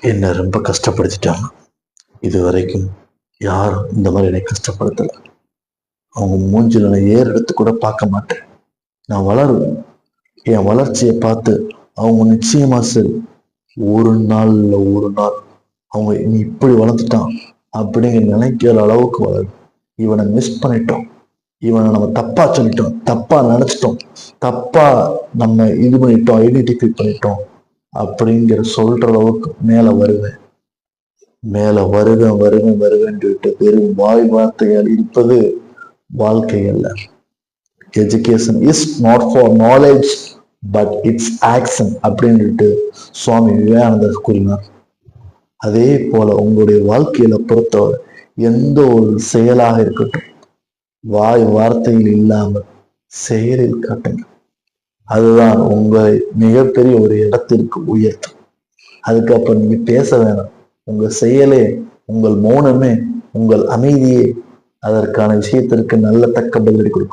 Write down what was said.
என்னை ரொம்ப கஷ்டப்படுத்திட்டாங்க. இது வரைக்கும் யாரும் இந்த மாதிரி என்னை கஷ்டப்படுத்தலை. அவங்க மூஞ்சில நான் ஏறெடுத்து கூட பார்க்க மாட்டேன். நான் வளருவேன். என் வளர்ச்சியை பார்த்து அவங்க நிச்சயமா சரி, ஒரு நாள்ல ஒரு நாள் அவங்க நீ இப்படி வளர்ந்துட்டான் அப்படிங்கிற நினைக்கிற அளவுக்கு வளரும். இவனை மிஸ் பண்ணிட்டோம், இவனை நம்ம தப்பா சொல்லிட்டோம், தப்பா நினைச்சிட்டோம், தப்பா நம்ம இது பண்ணிட்டோம், ஐடென்டிஃபை பண்ணிட்டோம் அப்படிங்கிற சொல்ற அளவுக்கு மேல வருவேன். மேல வருவேன் வருவேன் வருவேன் சொல்லிட்டு வெறும் வாய் வார்த்தையால் இருப்பது வாழ்க்கை அல்ல. Education is not for knowledge but it's action அப்படின்னு சுவாமி விவேகானந்தர் கூறினார். அதே போல உங்களுடைய வாழ்க்கையில பொறுத்தவரை எந்த ஒரு செயலாக இருக்கட்டும், வாய் வார்த்தையில் இல்லாமல் செயலில் காட்டுங்க. அதுதான் உங்களை மிகப்பெரிய ஒரு இடத்திற்கு உயர்த்தும். அதுக்கப்புறம் நீங்க பேச வேணாம். உங்க செயலே, உங்கள் மௌனமே, உங்கள் அமைதியே அதற்கான விஷயத்திற்கு நல்ல தக்க பதிலடி கொடுக்கும்.